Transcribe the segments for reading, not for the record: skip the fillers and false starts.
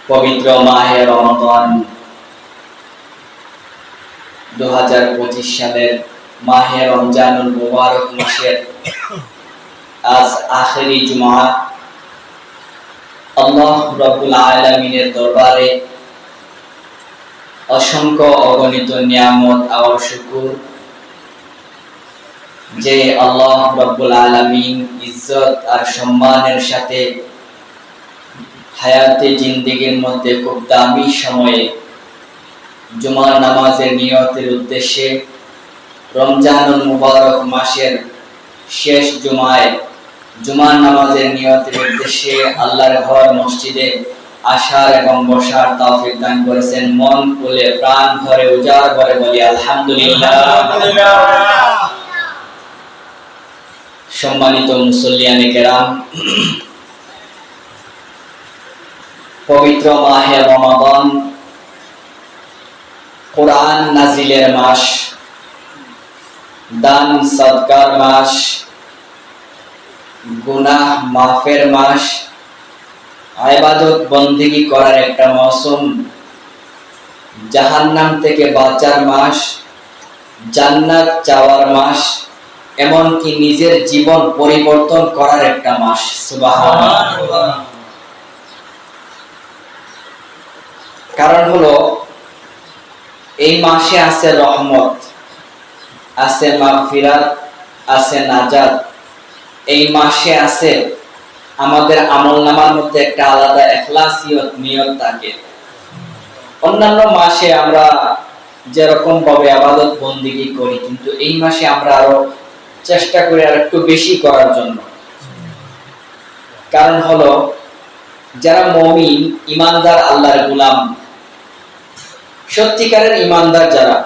পবিত্র মাহে রমাদান 2025 সালের মাহে রমজানুল মুবারক মাসের আজ আখেরি জুমা। আল্লাহ রাব্বুল আলামিনের দরবারে অসংখ্য অগণিত নিয়ামত আর শুকর যে আল্লাহ রাব্বুল আলামিন ইজ্জত আর সম্মানের সাথে হায়াতে জিন্দেগির মধ্যে খুব দামি সময়ে জুমার নামাজের নিয়তের উদ্দেশ্যে রমজানুল মুবারক মাসের শেষ জুমায় জুমার নামাজের নিয়তের উদ্দেশ্যে আল্লাহর ঘর মসজিদে আসার এবং বসার তৌফিক দান করেছেন। মন খুলে প্রাণ ভরে উজাড় করে বলি আলহামদুলিল্লাহ। সম্মানিত মুসল্লিয়ানে কেরাম, পবিত্র মাহে রমাদান কোরআন নাজিলের মাস, দান সদকার মাস, গুনাহ মাফের মাস, ইবাদত বন্দেগী করার একটা মৌসুম, জাহান্নাম থেকে বাঁচার মাস, জান্নাত চাওয়ার মাস, এমনকি নিজের জীবন পরিবর্তন করার একটা মাস। সুবহানাল্লাহ। কারণ হলো এই মাসে আছে রহমত, আছে মাগফিরাত, আছে নাজাত। এই মাসে আছে আমাদের আমলনামার মধ্যে একটা আলাদা ইখলাসিয়ত নিয়ত থাকে। অন্যান্য মাসে আমরা যেরকম ভাবে ইবাদত বন্দেগী করি, কিন্তু এই মাসে আমরা আরো চেষ্টা করি আর একটু বেশি করার জন্য। কারণ হলো যারা মুমিন ঈমানদার আল্লাহর গোলাম, সত্যিকারের ঈমানদার যারা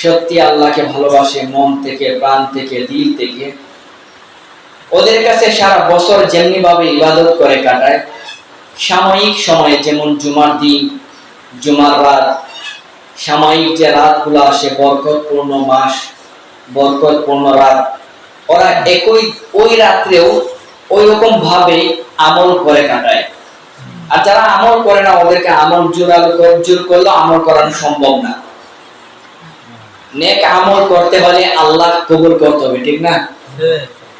সত্যি আল্লাহকে ভালোবাসে মন থেকে, প্রাণ থেকে, দিল থেকে, ওদের কাছে সারা বছর যেমনি ভাবে ইবাদত করে কাটায়, সাময়িক সময়ে যেমন জুমার দিন, জুমার রাত, সাময়িক যে রাতগুলো আসে, বরকতপূর্ণ মাস, বরকতপূর্ণ রাত, ওরা ওই রাত্রেও ওই রকম ভাবে আমল করে কাটায়। আর যারা আমল করে না, ওদেরকে আমল জোর করলেও আমল করানো সম্ভব না। নেক আমল করতে হলে আল্লাহ কবুল করতে হবে, ঠিক না?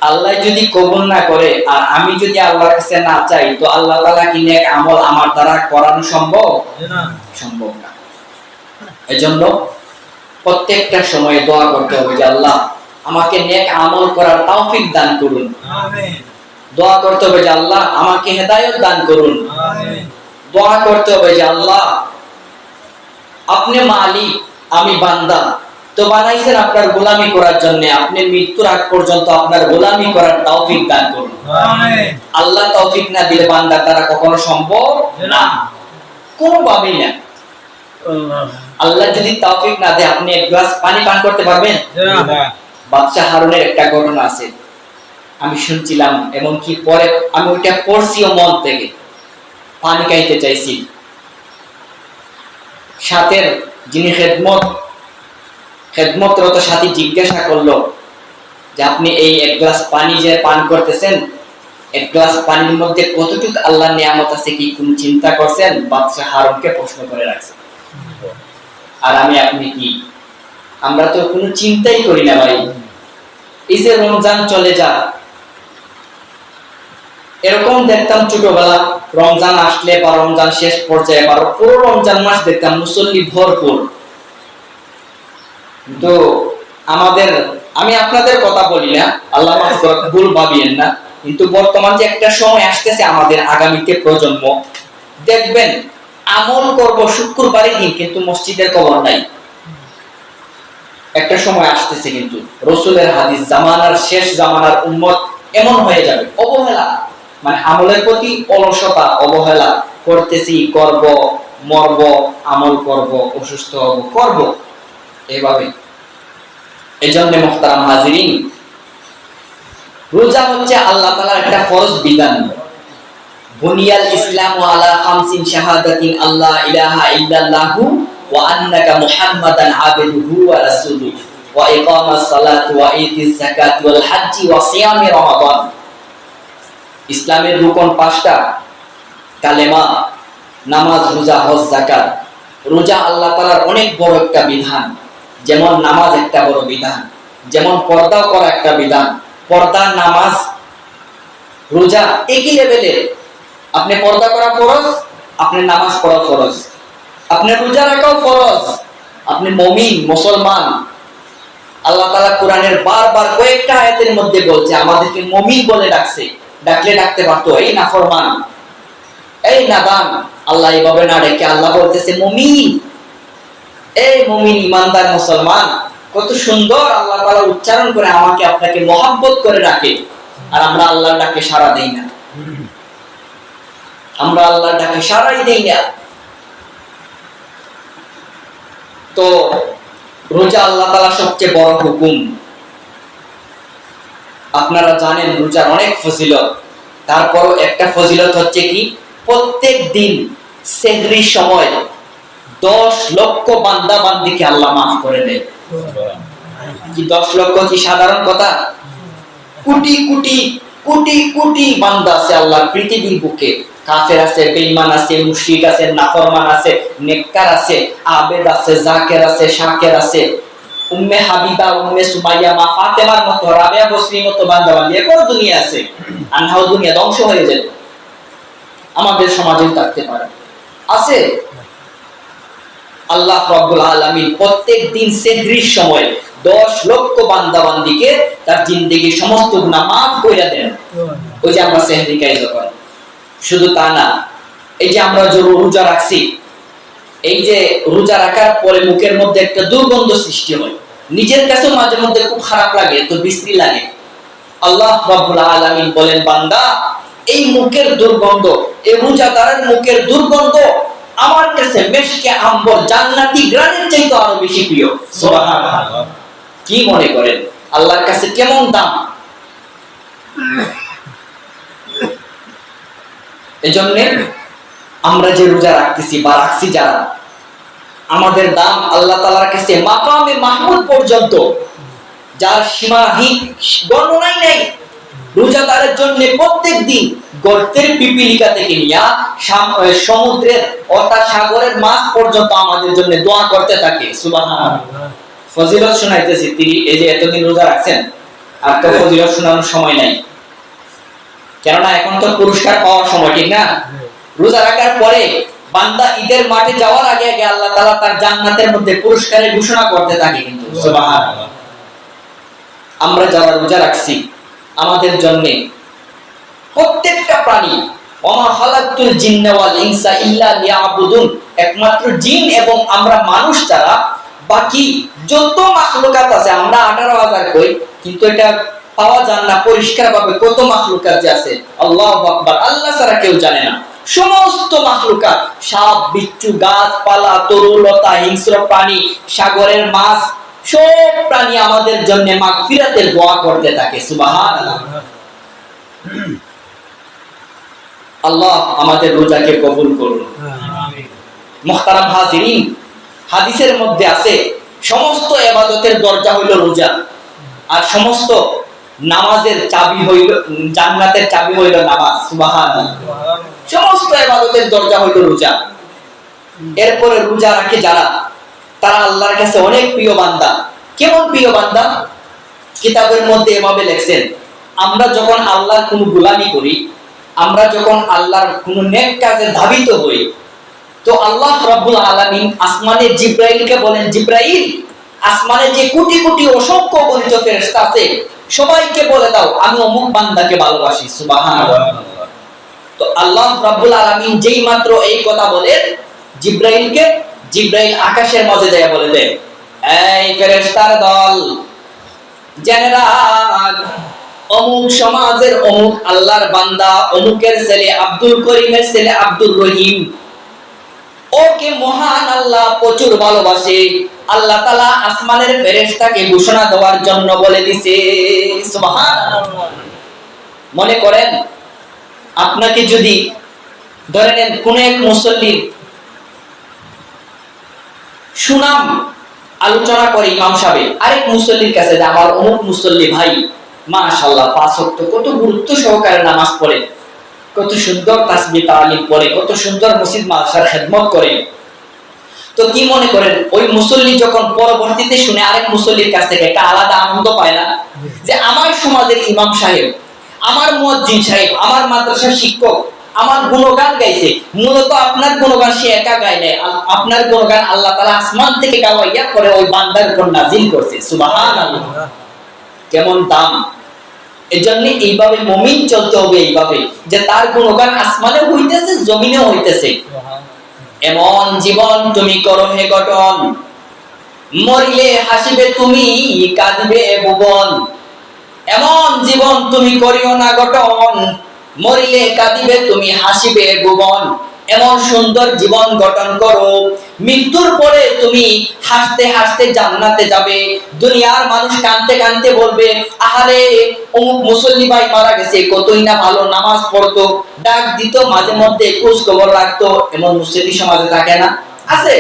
আল্লাহ যদি কবুল না করে আর আমি যদি আল্লাহর কাছে না চাই, তো আল্লাহ তাআলা কি নেক আমল আমার দ্বারা করানো সম্ভব? সম্ভব না। এজন্য প্রত্যেকটা সময়ে দোয়া করতে হবে যে আল্লাহ আমাকে নেক আমল করার তৌফিক দান করুন। আমিন। দোয়া করতে হবে যে আল্লাহ আমাকে হেদায়েত দান করুন। আমিন। দোয়া করতে হবে যে আল্লাহ আপনি মালিক, আমি বান্দা, তো বানাইছেন আপনার গোলামি করার জন্য, আপনি মৃত্যুর আগ পর্যন্ত আপনার গোলামি করার তৌফিক দান করুন। আমিন। আল্লাহ তৌফিক না দিলে বান্দার দ্বারা কখনো সম্ভব না, কোনোভাবেই না। আল্লাহ যদি তৌফিক না দেয়, আপনি এক গ্লাস পানি পান করতে পারবেন? না। বাদশা হারুনের একটা ঘটনা আছে, আমি শুনছিলাম, এমনকি পরে আমি ওইটা পড়ছিও মন থেকে। পানি খাইতে চাইছি, সাথের যিনি খেদমতরত সাথী জিজ্ঞাসা করলো যে আপনি এই এক গ্লাস পানি যে পান করতেছেন, এক গ্লাস পানির মধ্যে কতটুকু আল্লাহর নিয়ামত আছে কি কোন চিন্তা করছেন? বাদশা হারুনকে প্রশ্ন করে রাখছে। আর আমি আপনি কি, আমরা তো কোনো চিন্তাই করি না ভাই। এই যে রমজান চলে যায়, এরকম দেখতাম ছোটবেলা, রমজান আসলে বা রমজান শেষ পর্যায়ে বা পুরো রমজান মাস দেখতাম মুসল্লি ভরপুর। তো আমাদের, আমি আপনাদের কথা বলি না, আল্লাহ মাফ করুক, ভুল ভাবিয়েন না, কিন্তু বর্তমান যে একটা সময় আসতেছে আমাদের আগামীতে প্রজন্ম, দেখবেন আমল করব শুক্রবারের দিন, কিন্তু মসজিদের খবর নাই। একটা সময় আসতেছে, কিন্তু রাসূলের হাদিস, জামানার শেষ জামানার উম্মত এমন হয়ে যাবে, অবহেলা, মানে আমলের প্রতি অলসতা, অবহেলা করতেছি, করব, মরব, আমল করব, অসুস্থ হব, করব, এইভাবে। এজন্য মুহতারাম হাজিরিন, রোজা হচ্ছে আল্লাহ তাআলার একটা ফরজ বিধান। বুনিয়াল ইসলামু আলা খামসিন শাহাদাতিন আল্লা ইলাহা ইল্লাল্লাহু ওয়া আন্নাকা মুহাম্মাদান আবদুহু ওয়া রাসূলুহু ওয়া ইকামাস সালাতি ওয়া ইতিজ যাকাতি ওয়াল হজ্জি ওয়া সিয়ামি রমাদান। ইসলামের রুকন 5টা, কালেমা, নামাজ, রোজা, হজ, যাকাত। রোজা আল্লাহ তাআলার অনেক বড় একটা বিধান, যেমন নামাজ একটা বড় বিধান, যেমন পর্দা করা একটা বিধান। পর্দা, নামাজ, রোজা একই লেভেলের। আপনি পর্দা করা ফরজ, আপনি নামাজ পড়া ফরজ, আপনি রোজা রাখাও ফরজ। আপনি মুমিন, মুসলমান। আল্লাহ তাআলা কোরআনের বারবার কয়েকটা আয়াতের মধ্যে বলছে আমাদেরকে মুমিন বলে ডাকছে। ডাকলে ডাকতে পারতো এই নাফরমান, এই নাদান। আল্লাহ এইভাবে না ডেকে আল্লাহ বলতেছে মুমিন, এই মুমিন, ইমানদার মুসলমান। কত সুন্দর আল্লাহ তাআলা উচ্চারণ করে আমাকে আপনাকে মহব্বত করে ডাকে। আর আমরা আল্লাহর ডাকে সাড়া দেই না, আমরা আল্লাহর ডাকে সাড়াই দেই না। তো রোজা আল্লাহ তাআলার সবচেয়ে বড় হুকুম। আপনারা জানেন রোজার অনেক ফজিলত, তারপরও একটা ফজিলত হচ্ছে কি, প্রত্যেক দিন সেহরির সময় 10 লক্ষ বান্দা বান্দিকে আল্লাহ মাফ করে দেয়। কি 10 লক্ষ কি সাধারণ কথা? কোটি কোটি কোটি কোটি বান্দা আছে আল্লাহর পৃথিবীর বুকে। কাফের আছে, বেঈমান আছে, মুশরিক আছে, নাফরমান আছে, নেককার আছে, আবেদ আছে, জাকের আছে, শাকের আছে। উম্মে হাবিবা, উম্মে সুমাইয়া, মা ফাতেমার মতো, রাবিয়া বসরির মতো বান্দা বান্দি এখন দুনিয়া আছে। আনহাও দুনিয়া ধ্বংস হয়ে যেত, আমাদের সমাজেও থাকতে পারে, আছে। আল্লাহ রাব্বুল আলামিন প্রত্যেক দিন সেহরির সময় 10 লক্ষ বান্দা বান্দিকে তার জিন্দেগীর সমস্ত গুনাহ মাফ করে দেন। ওই যে আমরা সেহরি খাই যখন, শুধু তা না, এই যে আমরা যে রোজা রাখছি, এই যে রোজা রাখার পরে মুখের মধ্যে একটা দুর্গন্ধ সৃষ্টি হয়, নিজের কাছে মাঝে মধ্যে খুব খারাপ লাগে, তো বিশ্রী লাগে। আল্লাহ রাব্বুল আলামিন বলেন বান্দা, এই মুখের দুর্গন্ধ, এই রোজাদারের মুখের দুর্গন্ধ আমার কাছে মেশকে আম্বর, জান্নাতি গ্রানের চাইতে আরো বেশি প্রিয়। সুবহানাল্লাহ। কি মনে করেন আল্লাহর কাছে কেমন দাম? এজন্য আমরা যে রোজা রাখতেছি বা রাখছি যারা, আমাদের দাম আল্লাহ তাআলার কাছে মাকামে মাহমুদ পর্যন্ত, যার সীমাহীন গণনাই নাই। রোজাদারের জন্য প্রত্যেক দিন গর্তের পিপিলিকা থেকে নিয়ে সমুদ্রের অর্থাৎ সাগরের মাছ পর্যন্ত আমাদের জন্য দোয়া করতে থাকে। সুবহানাল্লাহ। ফজিলত শোনাইতেছি, তিনি এই যে এতদিন রোজা রাখছেন, আর তো ফজিলত শোনানোর সময় নাই, কেননা এখন তো পুরস্কার পাওয়ার সময়, ঠিক না? রোজা রাখার পরে বান্দা ঈদের মাঠে যাওয়ার আগে আগে আল্লাহ তাআলা তার জান্নাতের মধ্যে পুরস্কারের ঘোষণা করতে থাকে কিন্তু। সুবহানাল্লাহ। আমরা যারা রোজা রাখছি, আমাদের জন্য প্রত্যেকটা প্রাণী, ওমা খালাকতুল জিন্না ওয়াল ইনসা ইল্লা লিয়াবুদুন, একমাত্র জিন এবং আমরা মানুষ ছাড়া বাকি যত মাখলুকাত আছে, আমরা 18,000 কই, কিন্তু এটা পাওয়া যায় না পরিষ্কার ভাবে কত মাখলুকাত যে আছে। আল্লাহু আকবার, আল্লাহ ছাড়া কেউ জানে না। সমস্ত মাখলুকাত, সাপ, বিচ্ছু, গাছপালা, তরুলতা, হিংস্র প্রাণী, সাগরের মাছ, সব প্রাণী আমাদের জন্য মাগফিরাতের দোয়া করতে থাকে। সুবহানাল্লাহ। আল্লাহ আমাদের রোজাকে কবুল করুন। আমিন। মুহতারাম হাজিরিন, হাদিসের মধ্যে আছে সমস্ত ইবাদতের দরজা হইল রোজা, আর সমস্ত নামাজের চাবি হইল, জান্নাতের চাবি হইল নামাজ। সুবহানাল্লাহ। সমস্ত ইবাদতের দরজা হইল রোজা। এরপরে রোজা রাখে যারা, তারা আল্লাহর কাছে অনেক প্রিয় বান্দা। কেমন প্রিয় বান্দা? কিতাবের মধ্যে এভাবে লেখছেন, আমরা যখন আল্লাহর কোনো গোলামি করি, আমরা যখন আল্লাহর কোনো নেক কাজে ধাবিত হই, তো আল্লাহ রাব্বুল আলামিন আসমানে জিবরাইলকে বলেন, জিবরাইল, আসমানে যে কোটি কোটি অসংখ্য গণিত ফেরেশতা আছে, সবাইকে বলে দাও আমি অমুক বান্দাকে ভালোবাসি। সুবহানাল্লাহ। তো আল্লাহ রাব্বুল আলামিন যেই মাত্র এই কথা বলেন জিবরাইলকে, জিবরাইল আকাশের মাঝে যায় বলে দেয়, এই ফেরেশতার দল, জেনে রাখ, অমুক সমাজের অমুক আল্লাহর বান্দা, অমুকের ছেলে আব্দুল করিমের ছেলে আব্দুর রহিম, ওকে মহান আল্লাহ প্রচুর ভালোবাসে। আল্লাহ তাআলা আসমানের ফেরেশতাকে ঘোষণা দেওয়ার জন্য বলে দিয়েছে। সুবহানাল্লাহ। মনে করেন আপনাকে যদি ধরে নেন কোন এক মুসল্লির সুনাম আলোচনা করে ইমাম সাহেব আরেক মুসল্লির কাছে, যে আমার অমুক মুসল্লি ভাই মাশাআল্লাহ 5 ওয়াক্ত কত গুরুত্ব সহকারে নামাজ পড়ে, কত সুন্দর তাসবিহ তালিম পড়ে, কত সুন্দর মসজিদ মাদ্রাসার খেদমত করে। তো কি মনে করেন ওই মুসল্লি যখন পরবর্তীতে শুনে আরেক মুসল্লির কাছ থেকে একটা আলাদা আনন্দ পায় না? যে আমার সমাজের ইমাম সাহেব, আমার মুয়াজ্জিন সাহেব, আমার মাদ্রাসার শিক্ষক আমার গুণগান গাইছে। মূলত আপনার গুণগান সে একা গায় নাই, আপনার গুণগান আল্লাহ তাআলা আসমান থেকে গাওয়াইয়া করে ওই বান্দার উপর নাজিল করছে। সুবহানাল্লাহ, কেমন দাম! এজন্য এইভাবে মুমিন চলতে হবে, এইভাবে যে তার গুণগান আসমানে হইতেছে, জমিনে হইতেছে। এমন জীবন তুমি করো হে গঠন, মরিলে হাসিবে তুমি, কাঁদিবে ভুবন। এমন জীবন তুমি করিও না গঠন, মরিলে কাঁদিবে তুমি, হাসিবে ভুবন। এমন সুন্দর জীবন গঠন করো, মৃত্যুর পরে তুমি হাসতে হাসতে জান্নাতে যাবে। দুনিয়ার মানুষ কাঁদতে কাঁদতে বলবে, আহারে অমুক মুসল্লি ভাই মারা গেছে, কতই না ভালো নামাজ পড়তো, ডাক দিত, মাঝে মধ্যে খোঁজ খবর রাখতো। এমন মুসল্লি সমাজে থাকে না? আছে,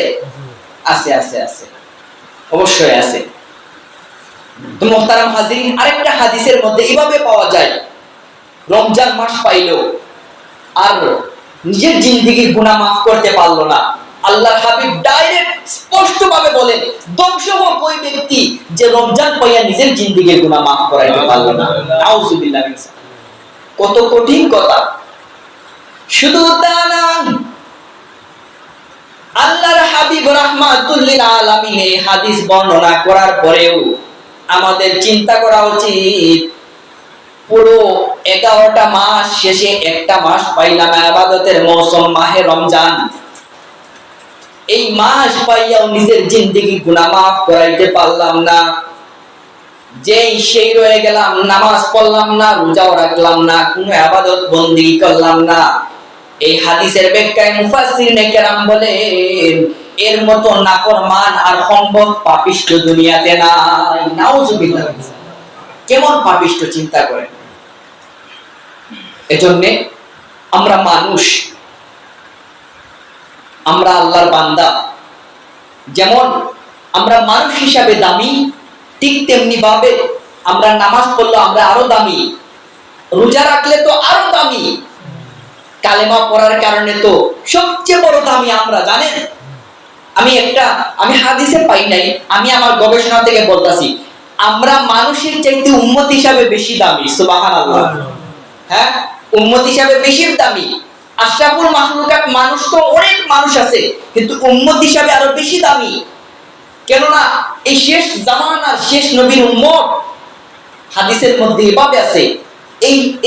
আছে, আছে, আছে, অবশ্যই আছে। তো মুহতারাম হাজিরিন, আরেকটা হাদিসের মধ্যে এভাবে পাওয়া যায়, রমজান মাস পাইলো আর নিজের জিন্দেগির গুনাহ মাফ করতে পারলো না। আল্লাহর হাবিব ডাইরেক্ট স্পষ্ট ভাবে বলেন, ধ্বংস হোক ওই ব্যক্তি যে রমজান পাইয়া নিজের জিন্দেগির গুনাহ মাফ করাইতে পারলো না। নাউজুবিল্লাহ। কত কঠিন কথা! শুধু তা না, আল্লাহর হাবিব রাহমাতুল লিল আলামিন এই হাদিস বর্ণনা করার পরেও আমাদের চিন্তা করা উচিত, পুরো 11টা মাস শেষে একটা মাস পাইলাম ইবাদতের মৌসুম মাহে রমজান। এই মাস পাইয়াও নিজের জিন্দেগি গুনাহ মাফ করাইতে পারলাম না। যেই সেই রয়ে গেলাম, নামাজ পড়লাম না, রোজাও রাখলাম না, কোনো ইবাদত বندگی করলাম না। এই হাদিসের ব্যাখ্যায় মুফাসসিরিনে কেরাম বলেন, এর মতো নাফরমান আর সম্ভব পাপিষ্ঠ দুনিয়াতে নাই। নাউজুবিল্লাহ। কেমন পাপিষ্ঠ চিন্তা করেন! এজন্য আমরা মানুষ, আমরা আল্লাহর বান্দা। যেমন আমরা মানুষ হিসাবে দামি, ঠিক তেমনি ভাবে আমরা নামাজ পড়লে আমরা আরো দামি, রোজা রাখলে তো আরো দামি, কালেমা পড়ার কারণে তো সবচেয়ে বড় দামি আমরা, জানেন? আমি হাদিসে পাই নাই, আমি আমার গবেষণা থেকে বলতাছি, আমরা মানুষের চাইতে উম্মত হিসাবে বেশি দামি। সুবহানাল্লাহ। হ্যাঁ, উম্মত হিসাবে বেশি দামি। আশরাফুল মাখলুকাত মানুষ তো অনেক মানুষ আছে, কিন্তু উম্মত হিসাবে আরো বেশি দামি। কেননা এই শেষ জামানার শেষ নবীর উম্মত, হাদিসের মধ্যে এভাবে আছে,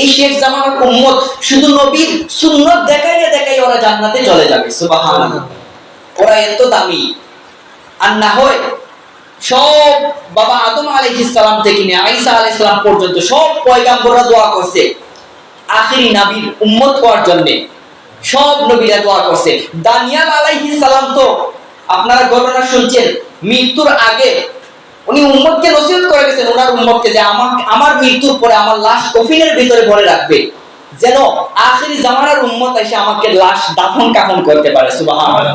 এই শেষ জামানার উম্মত শুধু নবীর সুন্নাত দেখাইয়া দেখাইয়া ওরা জান্নাতে চলে যাবে। সুবহানাল্লাহ। ওরা এত দামি। আর না হয় সব বাবা আদম আলাইহিস সালাম থেকে নিয়ে ঈসা আলাইহিস সালাম পর্যন্ত সব পয়গম্বররা দোয়া করছে আখিরি নবীর উম্মত হওয়ার জন্য। সব নবীরা দোয়া করছে। দানিয়েল আলাইহিস সালাম তো আপনারা ঘটনা শুনছেন, মৃত্যুর আগে উনি উম্মতকে নসিহত করে গেছেন, ওনার উম্মতকে, যে আমার মৃত্যুর পরে আমার লাশ কফিনের ভিতরে ভরে রাখবে, যেন আখিরি জামানার উম্মত এসে আমাকে লাশ দাফন কাফন করতে পারে। সুবহানাল্লাহ।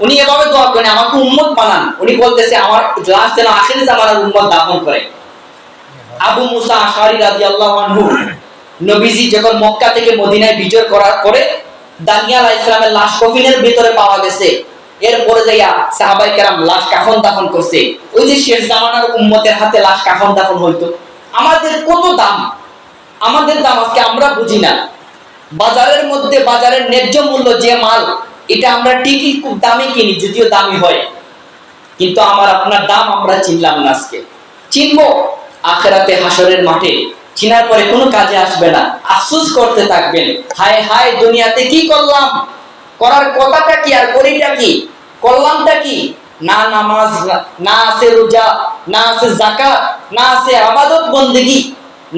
উনি এভাবে দোয়া করেন, আমাকে উম্মত বানান। উনি বলতেছে আমার লাশ যেন আখিরি জামানার উম্মত দাফন করে। আবু মুসা আশআরী রাদিয়াল্লাহু আনহু, নবীজি যখন মক্কা থেকে মদিনায় বিজয় করার পরে দানিয়েল আলাইহিস সালামের লাশ কফিনের ভিতরে পাওয়া গেছে, এরপরে যাইয়া সাহাবায়ে কেরাম লাশ কাফন দাফন করছে। ওই যে শেষ জামানার উম্মতের হাতে লাশ কাফন দাফন হইতো। আমাদের কত দাম, আমাদের দাম আজকে আমরা বুঝি না। বাজারের মধ্যে বাজারের ন্যায্য মূল্য যে মাল, এটা আমরা ঠিকই খুব দামি কিনি, যদিও দামি হয়, কিন্তু আমার আপনার দাম আমরা চিনলাম না। আজকে চিনবো আখিরাতে হাসরের মাঠে, চিনার পরে কোনো কাজে আসবে না, আফসোস করতে থাকবেন, হায় হায় দুনিয়াতে কি করলাম, করার কথাটা কি আর করিটা কি, করলামটা কি? না নামাজ, না আছে রোজা, না আছে যাকাত, না আছে ইবাদত বندگی,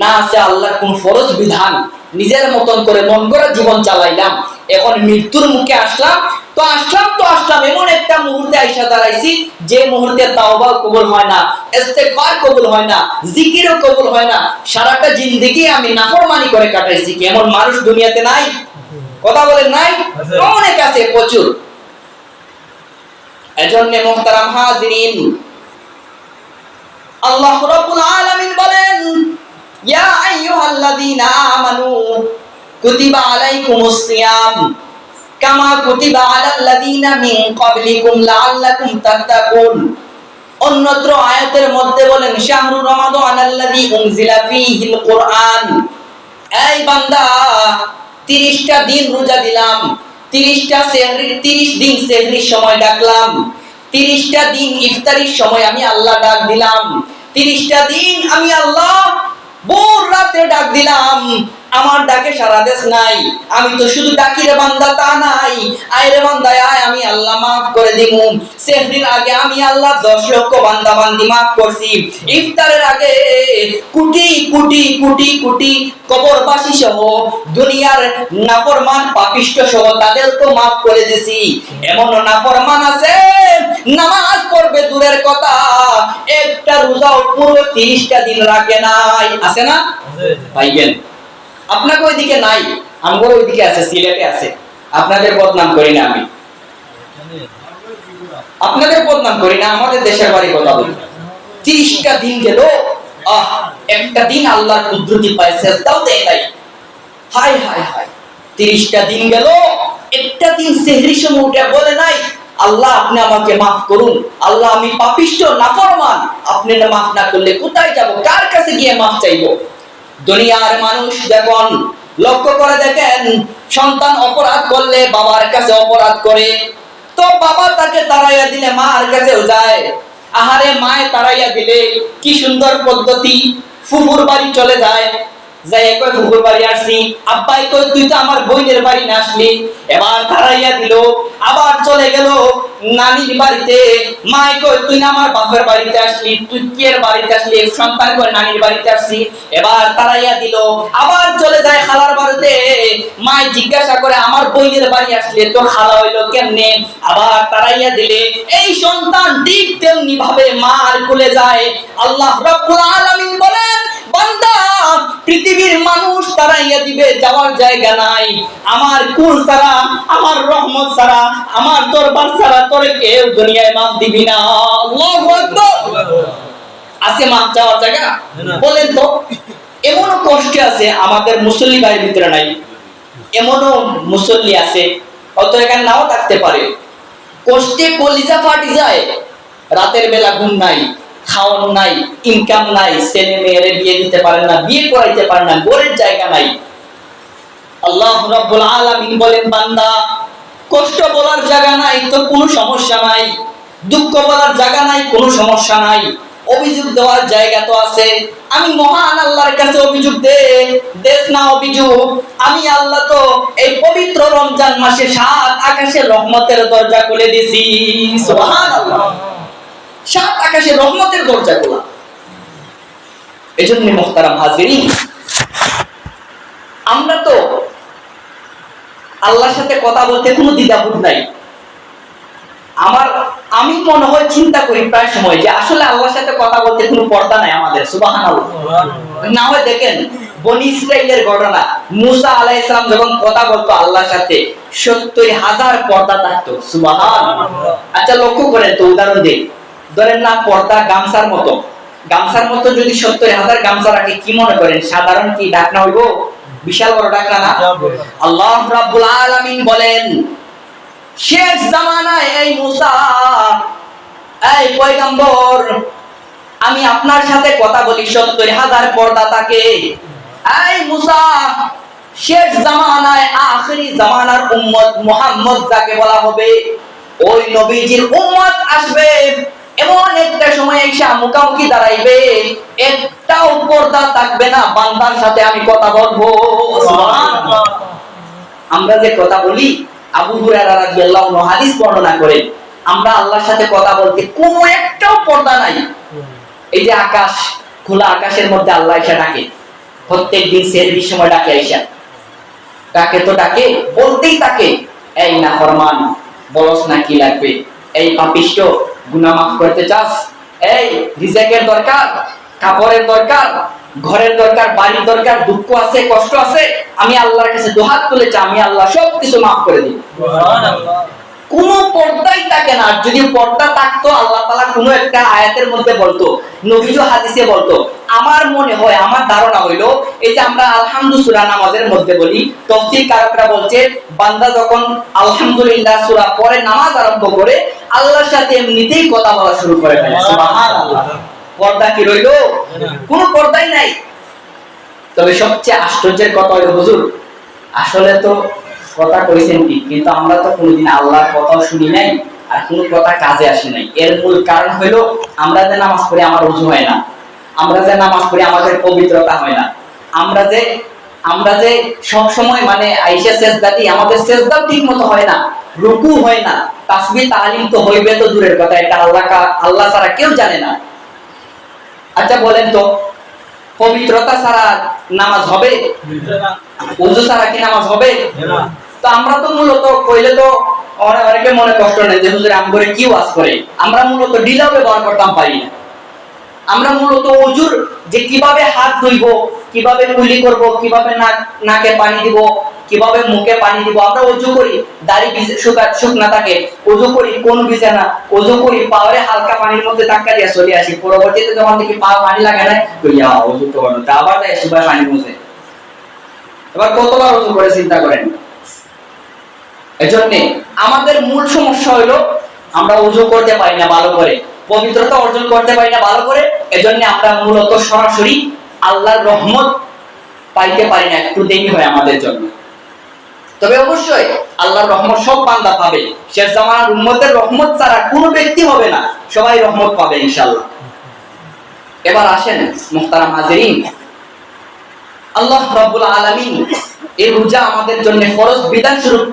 না আছে আল্লাহর কোন ফরজ বিধান। নিজের মতন করে মন গড়া জীবন চালাইলাম। এখন মৃত্যুর মুখে আসলাম তো এমন একটা মুহূর্তে আইসা দাঁড়াইছি, যে মুহূর্তে তাওবা কবুল হয় না, ইস্তেগফার কবুল হয় না, জিকিরও কবুল হয় না। সারাটা জিন্দেগি আমি নাফরমানি করে কাটাইছি। কেমন মানুষ দুনিয়াতে নাই? কথা বলেন নাই? অনেক আছে, প্রচুর। এজন্য মুহতারাম হাজিরিন, আল্লাহ রাব্বুল আলামিন বলেন, ইয়া আইয়ুহাল্লাযীনা আমানু কুতিবা আলাইকুমুস সিয়াম কামা কুতিবা আলাল লাযিনা মিন ক্বাবলিকুম লাআল্লাকুম তাত্তাকুন। অন্যত্র আয়াতের মধ্যে বলেন শাহরু রমাদানাল্লাযী উনজিলা ফীহিল কুরআন। এই বান্দা 30টা দিন রোজা দিলাম, 30টা সেহরির 30 দিন সেহরির সময় ডাকলাম, 30টা দিন ইফতারির সময় আমি আল্লাহ ডাক দিলাম, 30টা দিন আমি আল্লাহ ভোর রাতে ডাক দিলাম, আমার ডাকে সাড়া দেশ নাই। আমি তো শুধু ডাকি রে বান্দা তা নাই, আয় রে বান্দা আয়, আমি আল্লাহ মাফ করে দিমু। সেহরির আগে আমি আল্লাহ 10 লক্ষ বান্দা বান্দি মাফ করছি। ইফতারের আগে কোটি কোটি কোটি কোটি কবরবাসী সহ দুনিয়ার নাফরমান পাপিষ্ঠ সহ তাদের তো মাফ করে দিছি। এমন নাফরমান আছে নামাজ পড়বে দূরের কথা, একটা রোজাও পুরো 30টা দিন রাখে নাই। আছে না ভাইবেন? আপনাকে ওইদিকে নাই, আমগো ওইদিকে আছে, সিলেটে আছে। আপনাদের বদনাম করি না আমি, আপনাদের বদনাম করি না, আমাদের দেশের বাড়ি কথা বলি। 30টা দিন গেল, একটা দিন আল্লাহর কুদরতি পায় সেজদাও দেয় নাই। হায় হায় হায়, 30টা দিন গেল, একটা দিন সেহরির সময় উঠে বলে নাই আল্লাহ আপনি আমাকে মাফ করুন, আল্লাহ আমি পাপিষ্ঠ নাফরমান, আপনি না মাফ না করলে কোথায় যাব, কার কাছে গিয়ে মাফ চাইবো? দুনিয়ার মানুষ যখন লক্ষ্য করে দেখেন সন্তান অপরাধ করলে বাবার কাছে অপরাধ করে, তো বাবা তাকে তাড়াইয়া দিলে মার কাছেও যায়। আহারে মায়ে তাড়াইয়া দিলে কি সুন্দর পদ্ধতি, ফুফুর বাড়ি চলে যায়, যাই কই ফুফুর বাড়ি আসছি, আব্বাই কই তুই তো আমার বোনের বাড়ি না আসলি, এবার তাড়াইয়া দিল। আবার চলে গেল নানির বাড়িতে, মায়ে কই তুই না আমার বাপের বাড়িতে আসলি, তুই কিয়ের বাড়িতে আসলি, সন্তান কই নানির বাড়িতে আসছি, এবার তাড়াইয়া দিল। আবার চলে যায় খালার বাড়িতে, মায়ে জিজ্ঞাসা করে আমার বোনের বাড়ি আসলে তো খালা হইলো কেমনে, আবার তাড়াইয়া দিলে। এই সন্তান ঠিক তেমনি ভাবে মার কোলে যায়। আল্লাহ রাব্বুল আলামিন বলেন বান্দা পৃথিবীর মানুষ তাড়াইয়া দিবে, যাওয়ার জায়গা নাই, আমার কুল ছাড়া, আমার রহমত ছাড়া, আমার দরবার ছাড়া তোরে কেউ দুনিয়ায় মাফ দিবি না। আল্লাহু আকবার। আছে মাফ চাওয়ার জায়গা? বলেন তো। এমনও কষ্ট আছে আমাদের মুসল্লি ভাইয়ের ভিতরে নাই, এমনও মুসল্লি আছে হয়তো এখানে নাও থাকতে পারে, কষ্টে কলিজা ফাটি যায়, রাতের বেলা ঘুম নাই, খাওয়ানো নাই, ইনকাম নাই, ছেলে মেয়েরে বিয়ে দিতে পারেন না, বিয়ে করাইতে পারেন না, ঘরের জায়গা নাই। আল্লাহ রাব্বুল আলামিন বলেন বান্দা কষ্ট বলার জায়গা নাই তো কোনো সমস্যা নাই, দুঃখ বলার জায়গা নাই কোনো সমস্যা নাই, অভিযোগ দেওয়ার জায়গা তো আছে। আমি মহান আল্লাহর কাছে অভিযোগ দেশ না অভিযোগ, আমি আল্লাহ তো এই পবিত্র রমজান মাসে 7 আকাশের রহমতের দরজা খুলে দিয়েছি। সুবহানাল্লাহ, 7 আকাশের রহমতের দরজা খোলা। এজন্য মুহতারাম হাজিরিন, আমরা তো আল্লাহর সাথে কথা বলতে কোনো দ্বিধাবোধ নাই। আমি মনে হয় চিন্তা করি প্রায় সময় যে আসলে আল্লাহর সাথে কথা বলতে কোনো পর্দা নাই আমাদের। সুবহানাল্লাহ। না হয় দেখেন বনি ইসরাইলের ঘটনা, মুসা আলাইহিস সালাম যখন কথা বলতো আল্লাহর সাথে 70,000 পর্দা থাকতো। সুবহানাল্লাহ। আচ্ছা লক্ষ্য করেন তো, উদাহরণ দিই, ধরেন না পর্দা গামছার মতো যদি 70,000 গামছা রাখে, কি মনে করেন সাধারণ কি ঢাকনা হইব? বিশাল বড় ঢাকনা না? আল্লাহ রাব্বুল আলামিন বলেন শেষ জামানায় এই মুসা, এই পয়গম্বর, আমি আপনার সাথে কথা বলি 70,000 পর্দা থাকে। এই মুসা, শেষ জামানায় আখেরি জামানার উম্মত মুহাম্মদ যাকে বলা হবে, ওই নবীজির উম্মত আসবে, এমন একটা সময় এসে মুখামুখি দাঁড়াইবে, একটাও পর্দা থাকবে না, বান্দার সাথে আমি কথা বলবো। সুবহানাল্লাহ। আমরা যে কথা বলি, আবু হুরায়রা রাদিয়াল্লাহু আনহু হাদিস বর্ণনা করেন, আমরা আল্লাহর সাথে কথা বলতে কোনো একটাও পর্দা নাই। এই যে আকাশ, খোলা আকাশের মধ্যে আল্লাহ এসে ডাকে, প্রত্যেকদিন সেহরির সময় ডাকে, আয়েশা ডাকে তো ডাকে, বলতেই থাকে এই নাফরমান, বলস না কি লাগবে, এই পাপিষ্ঠ, গুনাহ মাফ করতে চাস, এই রিজিকের দরকার, কাপড়ের দরকার, ঘরের দরকার, বাড়ির দরকার, দুঃখ আছে, কষ্ট আছে, আমি আল্লাহর কাছে দুহাত তুলে চাই, আমি আল্লাহ সবকিছু মাফ করে দিই। সুবহানাল্লাহ। কোনো পর্দাই থাকে না। যদি পর্দা থাকতো আল্লাহ তাআলা কোনো একটা আয়াতের মধ্যে বলতো, নবীজি হাদিসে বলতো। আমার মনে হয়, আমার ধারণা হইলো, এই যে আমরা আলহামদুলিল্লাহ সূরা নামাজের মধ্যে বলি, তাফসীর কারকরা বলছে বান্দা যখন আলহামদুলিল্লাহ সূরা পড়ে নামাজ আরম্ভ করে আল্লাহর সাথে এমনিতেই কথা বলা শুরু করে ফেলে। সুবহানাল্লাহ। পর্দা কি রইলো? কোনো পর্দাই নাই। তবে সবচেয়ে আশ্চর্যের কথা হলো হুজুর, আসলে তো কথা কইছেন কি, কিন্তু আমরা তো কোনোদিন আল্লাহর কথাও শুনি নাই আর কোনো কথা কাজে আসে নাই। এর মূল কারণ হলো আমরা যে নামাজ পড়ি আমার ওযু হয় না, আমরা যে নামাজ পড়ি আমাদের পবিত্রতা হয় না, আমরা যে সব সময় মানে আয়েশা সেজদা দিই, আমাদের সেজদাও ঠিকমতো হয় না, রুকু হয় না, তাসবিহ তাহলিল তো হইবে তো দূরের কথা, এটা আল্লাহ ছাড়া কেউ জানে না। আচ্ছা বলেন তো, পবিত্রতা ছাড়া নামাজ হবে? ওযু ছাড়া কি নামাজ হবে? তো আমরা তো মূলত কইলে তো অনেকে মনে কষ্ট নেই যে হুজুর আমগরে কি ওয়াজ করে, আমরা মূলত ডিলা ব্যবহার করতাম পারি না। আমরা মূলত ওযুর যে কিভাবে হাত ধুইবো, কিভাবে কুলি করব, কিভাবে নাকে পানি দিব, কিভাবে মুখে পানি দিব, আমরা ওযু করি, দাড়ি শুকনা থাকে ওযু করি, কোন ভিজে না ওযু করি, পাওয়ারে হালকা পানির মধ্যে ধাক্কা দিয়ে চলে আসি, পরবর্তীতে যখন দেখি পা পানি লাগে না কইয়া ওযু তো করো, আবার তাই সুবা পানি মুছে। এবার কতবার ওযু করে চিন্তা করেন। এজন্য আমাদের মূল সমস্যা হলো আমরা ওযু করতে পারি না ভালো করে, পবিত্রতা অর্জন করতে পারি না ভালো করে। এজন্য আমরা মূলত সরাসরি আল্লাহর রহমত পাইতে পারি না, একটু দেরি হয় আমাদের জন্য। তবে অবশ্যই আল্লাহর রহমত সব বান্দা পাবে। শেষ জামানার উম্মতের রহমত ছাড়া কোনো ব্যক্তি হবে না, সবাই রহমত পাবে ইনশাআল্লাহ। এবার আসেন মুহতারাম হাজিরিন, আল্লাহ রাব্বুল আলামিন এই রোজা আমাদের জন্য ফরজ বিধান স্বরূপ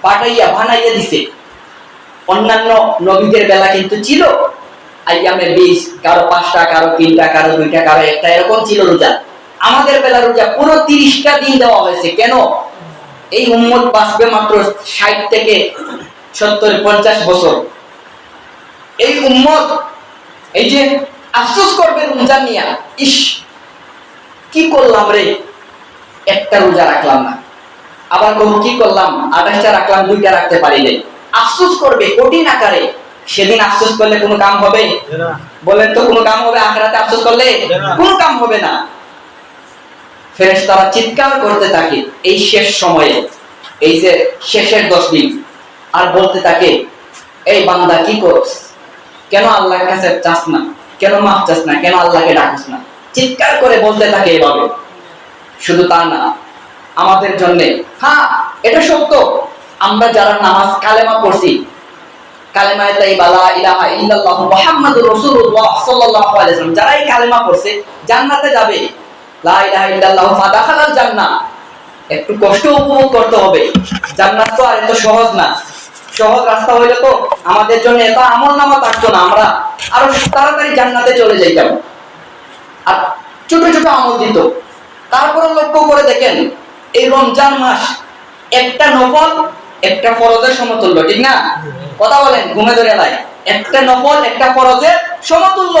বানাইয়া দিছে। অন্যান্য নবীদের বেলা কিন্তু ছিল আইয়ামে 20, কারো 5টা, কারো 3টা, কারো 2টা, কারো 1টা, এরকম ছিল রোজা। আমাদের বেলা রোজা পুরো 30টা দিন দেওয়া হয়েছে। কেন? এই উম্মত বাঁচবে মাত্র 60 থেকে 70-50 বছর। এই উম্মত এই যে আফসোস করবে রমজান নিয়া, ইস কি করলাম রে, একটা রোজা রাখলাম না, আবার কি করলাম 28টা রাখলাম, 2টা রাখতে পারি নাই। আফসোস করবে কঠিন আকারে। সেদিন আফসোস করলে কোনো কাম হবে? বলেন তো কোনো কাম হবে? আখিরাতে আফসোস করলে কোনো কাম হবে না। ফেরেশতারা চিৎকার করতে থাকে এই শেষ সময়ে, এই যে শেষের 10 দিন, আর বলতে থাকে এই বান্দা কি করছ, কেন আল্লাহর কাছে চাস না, কেন মাফ চাস না, কেন আল্লাহকে ডাকিস না, চিৎকার করে বলতে থাকে এভাবে। শুধু তা না, আমাদের জন্য হ্যাঁ এটা সত্য, আমরা যারা নামাজ কালেমা পড়ছি, কালেমায়ে তাইয়্যিবা লা ইলাহা ইল্লাল্লাহু মুহাম্মাদুর রাসূলুল্লাহ সাল্লাল্লাহু আলাইহি ওয়াসাল্লাম, যারা এই কালেমা পড়ছে জান্নাতে যাবে। লা ইলাহা ইল্লাল্লাহু ফাদাখালাল জান্নাহ। একটু কষ্ট উপভোগ করতে হবে। জান্নাত তো আর এত সহজ না। সহজ রাস্তা হইলে তো আমাদের জন্য এত আমলনামা থাকতো না, আমরা আরো তাড়াতাড়ি জান্নাতে চলে যাইতাম। আর ছোট ছোট আমল দিত। তারপরে লক্ষ্য করে দেখেন এই রমজান মাস একটা নফল একটা ফরজের সমতুল্য, ঠিক না? কথা বলেন, ঘুমে ধরে লাই, একটা নফল একটা ফরজের সমতুল্য।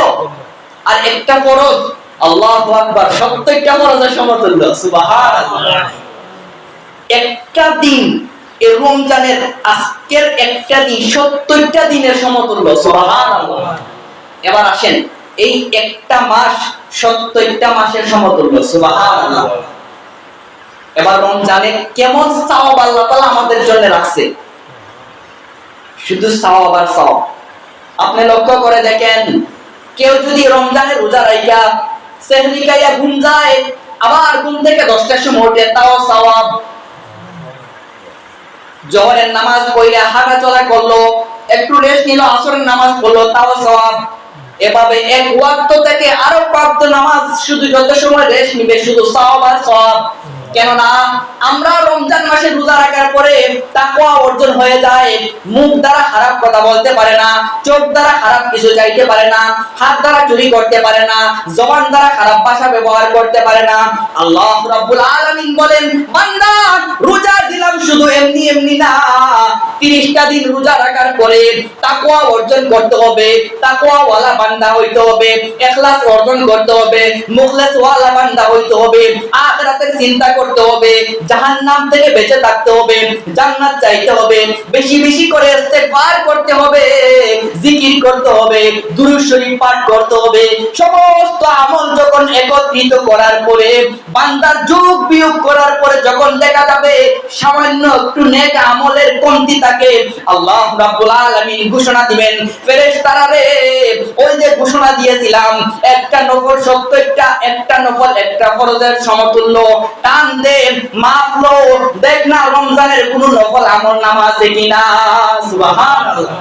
আর একটা ফরজ আল্লাহু আকবার 70টা ফরজের সমতুল্য। সুবহানাল্লাহ। একটা দিন এই রমজানের আজকের একটা দিন 70টা দিনের সমতুল্য। সুবহানাল্লাহ। এবার আসেন এই একটা মাস 70টা মাসের সমতুল্য। সুবহানাল্লাহ। এবার রমজানে কেমন সওয়াব আল্লাহ তাআলা আমাদের জন্য রাখছে, শুধু সওয়াব আর সওয়াব। আপনি লক্ষ্য করে দেখেন, কেউ যদি রমজানে রোজা রাখা সেহরি খাইয়া ঘুম যায়, আবার ঘুম থেকে 10টার সময় ওঠে, তাও সওয়াব। জোহরের নামাজ পড়ে হাঁটা চলা করলো, একটু রেস্ট নিল, আসরের নামাজ পড়লো, তাও সওয়াব। এভাবে এক ওয়াক্ত থেকে আরো 5 নামাজ, শুধু যত সময় রেস্ট নিবে শুধু সওয়াব আর সওয়াব। কেননা আমরা রমজান মাসে রোজা রাখার পরে তাকওয়া অর্জন হয়ে যায়। মুখ দ্বারা খারাপ কথা বলতে পারে না, চোখ দ্বারা খারাপ কিছু চাইতে পারে না, হাত দ্বারা চুরি করতে পারে না, জবান দ্বারা খারাপ ভাষা ব্যবহার করতে পারে না। আল্লাহ রাব্বুল আলামিন বলেন, বান্দা রোজা দিলাম শুধু এমনি এমনি না, 30টা দিন রোজা রাখার পরে তাকওয়া অর্জন করতে হবে, তাকওয়া ওয়ালা বান্দা হইতে হবে, ইখলাস অর্জন করতে হবে, মুখলিস ওয়ালা বান্দা হইতে হবে, আখিরাতের চিন্তা করতে হবে, জাহান্নাম থেকে বেঁচে থাকতে হবে, জান্নাত চাইতে হবে, বেশি বেশি করে ইস্তেগফার করতে হবে, জিকির করতে হবে, দুরূদ শরীফ পাঠ করতে হবে। সমস্ত আমল যখন একত্রিত করার পরে বান্দার যোগ বিয়োগ করার পরে যখন দেখা যাবে সামান্য একটু নেক আমলের কমতি থাকে, আল্লাহ রাব্বুল আলামিন ঘোষণা দিবেন, ফেরেশতারা রে ওই যে ঘোষণা দিয়েছিলাম একটা নফল সত্য একটা নফল একটা ফরজের সমতুল্য, টান দে মাপ লো, দেখ না রমজানের কোন নফল আমল নামা আছে কিনা। সুবহানাল্লাহ,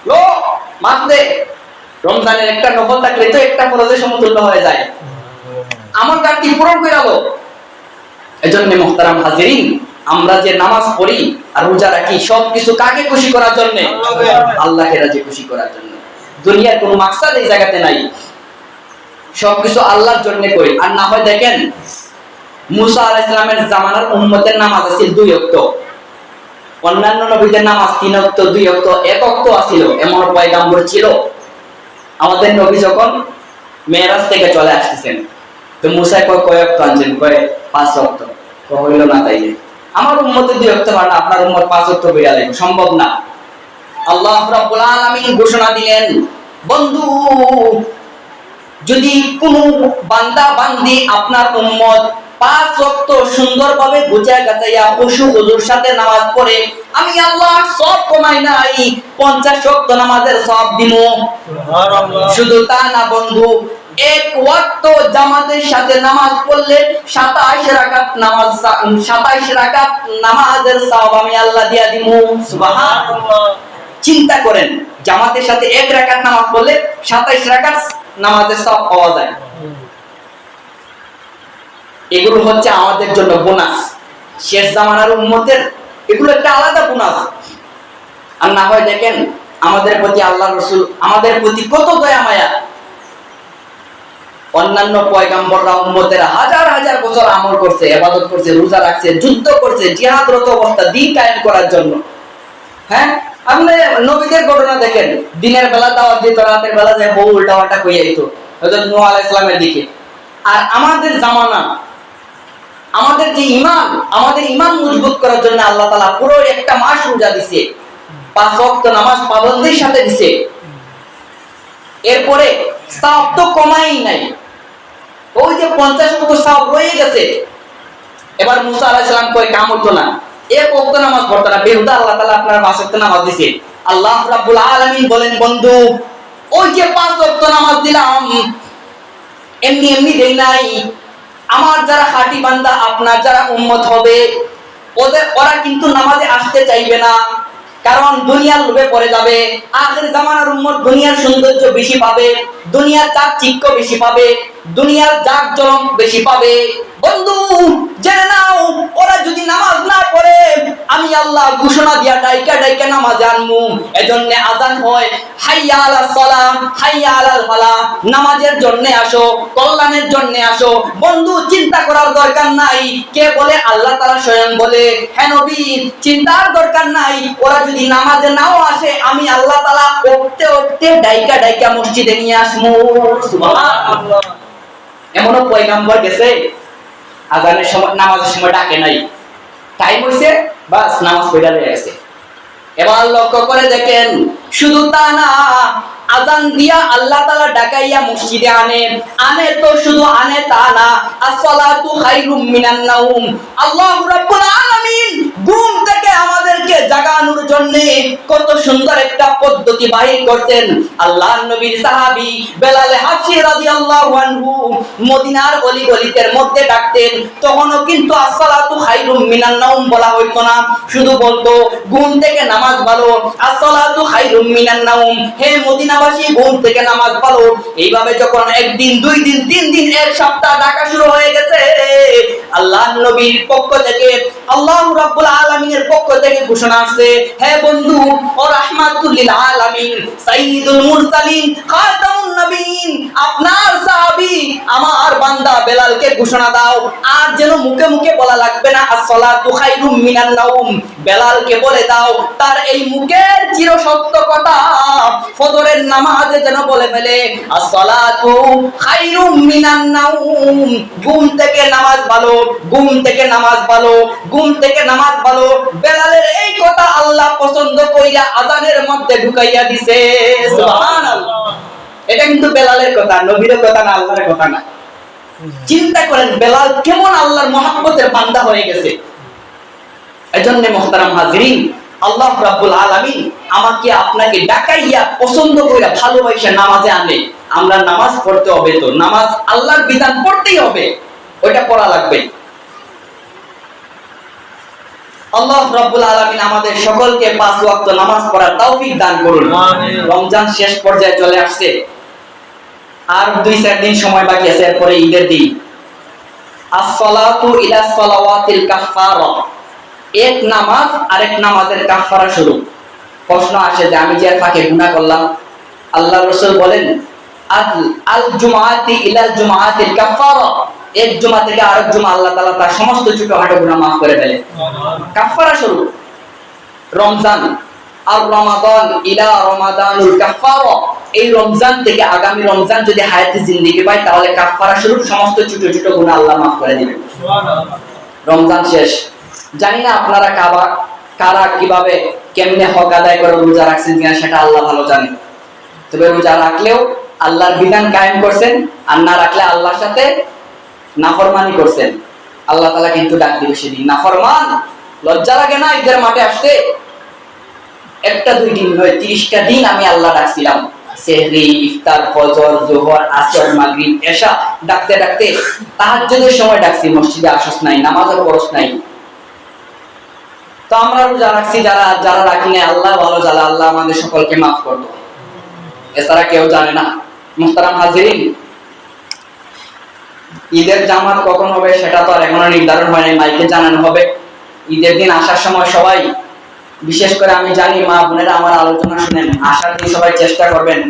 লো মাপ দে, রমজানের একটা নফল থাকলে তো একটা ফরজের সমতুল্য হয়ে যায়, আমার ঘাটতি পূরণ করে দাও। এজন্য মুহতারাম হাজিরিন, আমরা যে নামাজ পড়ি আর রোজা রাখি সবকিছু কাকে খুশি করার জন্য? আল্লাহকে রাজি খুশি করার জন্য। দুনিয়ার কোনো মাকসাদ এই জায়গাতে নাই, সবকিছু আল্লাহর জন্য করি। আর না হয় দেখেন মুসা আলাইহিস সালামের জামানার উম্মতের নামাজ ছিল 2 ওয়াক্ত, অন্যান্য নবীদের নামাজ 3 ওয়াক্ত 2 ওয়াক্ত 1 ওয়াক্ত ছিল, এমন পয়গম্বর ছিল। আমাদের নবী যখন মেরাজ থেকে চলে আসতেছেন তো মুসা কয় ওয়াক্ত আনছেন? কয় 5 ওয়াক্ত। হইল না তাইলে আমার উম্মতের 2 ওয়াক্ত মানে আপনার উম্মত 5 ওয়াক্ত বিড়া লাগবে, সম্ভব না। আল্লাহ রাব্বুল আলামিন ঘোষণা দিলেন, বন্ধু যদি কোনো বান্দা বান্দি আপনার উম্মত 5 ওয়াক্ত সুন্দরভাবে গুছায় গাছাইয়া খুশু-খুজুর সাথে নামাজ পড়ে, আমি আল্লাহ সব কমাই নাই, 50 ওয়াক্ত নামাজের সওয়াব দিমু। সুবহানাল্লাহ। শুধু তা না বন্ধু, 1 ওয়াক্ত জামাতের সাথে নামাজ পড়লে 27 রাকাত নামাজের সওয়াব আমি আল্লাহ দিয়া দিমু। সুবহানাল্লাহ। চিন্তা করেন, জামাতের সাথে 1 রাকাত নামাজ পড়লে 27 রাকাত নামাজের সওয়াব পাওয়া যায়। এগুলো হচ্ছে আমাদের জন্য বোনাস, শেষ জামানার উম্মতের এগুলো একটা আলাদা বোনাস। আর না হয় দেখেন আমাদের প্রতি আল্লাহর রাসূল আমাদের প্রতি কত দয়া মায়া। অন্যান্য পয়গম্বররা উম্মতের হাজার হাজার বছর আমল করছে, ইবাদত করছে, রোজা রাখছে, যুদ্ধ করছে, জিহাদরত অবস্থা দ্বীন কায়েম করার জন্য। হ্যাঁ, আপনি নবীদের ঘটনা দেখেন, দিনের বেলা দাওয়াত দিত, রাতের বেলা যায় বউ উল্টাপাল্টা কইয়া দিত হযরত নূহ আলাইহিস সালামের দিকে। আর আমাদের জামানা, আমাদের যে ঈমান, আমাদের ঈমান মজবুত করার জন্য আল্লাহ তাআলা পুরো একটা মাস রোজা দিয়েছে, 5 ওয়াক্ত নামাজ পাবন্দির সাথে দিয়েছে। এরপরে সওয়াব তো কমাই নাই, ওই যে 50 ওয়াক্ত সওয়াব রয়ে গেছে। এবার মুসা আলাইহিস সালাম কয় কাম হতো না, 1 ওয়াক্ত নামাজ পড়তো না, বেহুদা আল্লাহ তাআলা আপনার 5 ওয়াক্ত নামাজ দিয়েছে। আল্লাহ রাব্বুল আলামিন বলেন, বন্ধু ওই যে 5 ওয়াক্ত নামাজ দিলাম এমনি এমনি দেই নাই, আমার যারা খাঁটি বান্দা আপনার যারা উম্মত হবে ওরা কিন্তু নামাজে আসতে চাইবে না, কারণ দুনিয়ার লোভে পড়ে যাবে। আখির জামানার উম্মত দুনিয়ার সৌন্দর্য বেশি পাবে, দুনিয়ার চাকচিক্য বেশি পাবে, দুনিয়ার জাকজমক বেশি পাবে। বন্ধু জেনে নাও, ওরা যদি নামাজ না পড়ে আমি আল্লাহ ঘোষণা দিয়া ডাইকা ডাইকা নামাজ আনমু। এজন্য আযান হয় হাইয়া আলাস সালাহ হাইয়া আলাল ফালাহ, নামাজের জন্য আসো, কল্যাণের জন্য আসো। বন্ধু চিন্তা করার দরকার নাই, কে বলে? আল্লাহ তাআলা স্বয়ং বলে, হে নবী চিন্তার দরকার নাই, ওরা যদি নামাজে নাও আসে আমি আল্লাহ তাআলা উঠতে উঠতে ডাইকা ডাইকা মসজিদে নিয়ে আসমু। সুবহানাল্লাহ। এমনও পয়গম্বর গেছে আযানের সময় নামাজের সময় ডাকে নাই, টাইম হইছে বাস নামাজ পড়া হয়ে গেছে। এবার লক্ষ্য করে দেখেন, শুধু তা না, আযান দিয়া আল্লাহ তাআলা ডাকাইয়া মসজিদে আনে তো শুধু আনে তা না, as-salatu khairum minan naum। আল্লাহ রাব্বুল আলামিন ঘুম থেকে আমাদেরকে জাগানোর জন্য কত সুন্দর একটা পদ্ধতি বাহির করতেন। আল্লাহর নবীর সাহাবী বেলাল হাবশী রাদিয়াল্লাহু আনহু মদিনার গলি গলিতে মধ্যে ডাকতেন, তখনও কিন্তু as-salatu khairum minan naum বলা হইতো না, শুধু বলতো ঘুম থেকে নামাজ পড়ো, as-salatu khairum minan naum, হে মদিনাবাসী ঘুম থেকে নামাজ পড়ো। এইভাবে যখন একদিন, 2 দিন, 3 দিন, 1 সপ্তাহ ডাকা শুরু হয়ে গেছে, আল্লাহর নবীর পক্ষ থেকে, আল্লাহ রাব্বুল আলামিনের পক্ষ থেকে ঘোষণা আছে, হে বন্ধু ও রাহমাতুল লিল আলামিন, সাইয়্যিদুল মুরসালিন, খাতামুন নবীন, আপনার সাহাবী আমার বান্দা বেলালকে ঘোষণা দাও, আর যেন মুখে মুখে বলা লাগবে না as-সালাতু খায়রুম মিনান নাওম। বেলালকে বলে দাও তার এই মুখের চিরসত্য কথা ফজরের নামাজে যেন বলে ফেলে as-সালাতু খায়রুম মিনান নাওম। ঘুম থেকে নামাজ ভালো, ঘুম থেকে নামাজ ভালো, ঘুম থেকে নামাজ ভালো। বেলালের এই কথা আল্লাহ পছন্দ কইরা আযানের মধ্যে ঢুকাইয়া দিছে। সুবহানাল্লাহ। এটা কিন্তু বেলালের কথা, নবীর কথা না, আল্লাহর কথা না। চিন্তা করেন বেলাল কেমন আল্লাহর মহব্বতের বান্দা হয়ে গেছে। এজন্য মুহতারাম হাজিরিন, আল্লাহ রাব্বুল আলামিন আমাকে আপনাকে ডাকাইয়া পছন্দ কইরা ভালোবাসা নামাজে আনে। আমরা নামাজ পড়তে হবে, তো নামাজ আল্লাহর বিধান পড়তেই হবে, ওইটা পড়া লাগবে। আল্লাহ রাব্বুল আলামিন আমাদের সকলকে 5 ওয়াক্ত নামাজ পড়ার তৌফিক দান করুন। আমিন। রমজান শেষ পর্যায়ে চলে আসছে, আর 2-4 দিন সময় বাকি আছে, এরপরে ঈদের দিন। as-সালাতু ইলা সালাওয়াতিল কাফফারা, এক নামাজ আরেক নামাজের কাফফারা শুরু। প্রশ্ন আসে যে আমি যে ফাঁকে গুনাহ করলাম, আল্লাহর রাসূল বলেন আল জুমআতি ইলাল জুমআতিল কাফফারা, এক জুমা থেকে আরেক জুমা আল্লাহ তাআলা তার সমস্ত ছোটখাটো গুনাহ maaf করে ফেলে। কাফফারা শুরু রমজান, আর রমাদান ইলা রমাদানুল কাফফারা, এই রমজান থেকে আগামী রমজান যদি হায়াতে জিন্দেগি পাই তাহলে কাফফারা শুরু, সমস্ত ছোট ছোট গুনাহ আল্লাহ maaf করে দিবেন। সুবহানাল্লাহ। রমজান শেষ, জানি না আপনারা কারা কিভাবে কেমনে হক আদায় করে রোজা রাখছেন কিনা, সেটা আল্লাহ ভালো জানেন। তবে রোজা রাখলেও আল্লাহর বিধান কায়েম করছেন, আর না রাখলে আল্লাহর সাথে নাফরমানি করছেন। আল্লাহ তাআলা কিন্তু ডাক দিবে সেদিন, নাফরমান লজ্জা লাগে না ঈদের মাঠে আসতে? 1-2 দিন নয়, 30টা দিন আমি আল্লাহ ডাকছিলাম, সেহরি, ইফতার, ফজর, যোহর, আসর, মাগরিব, এশা, ডাকতে ডাকতে তাহাজ্জুদের সময় ডাকছি, মসজিদে আসস নাই, নামাজও পড়স নাই। তো আমরা রোজা রাখছি, যারা রাখি না আল্লাহ ভালো জানে, আল্লাহ আমাদের সকলকে maaf করতো, এছাড়া কেউ জানে না। মুহতারাম হাজিরিন, ঈদের জামাত কখন হবে সেটা তো আর এখনো নির্ধারণ হয় নাই, মাইকে জানানো হবে। ঈদের দিন আসার সময় সবাই, বিশেষ করে আমি জানি মা বোনেরা আমার আলোচনা শুনেন, আসার দিন সবাই চেষ্টা করবেন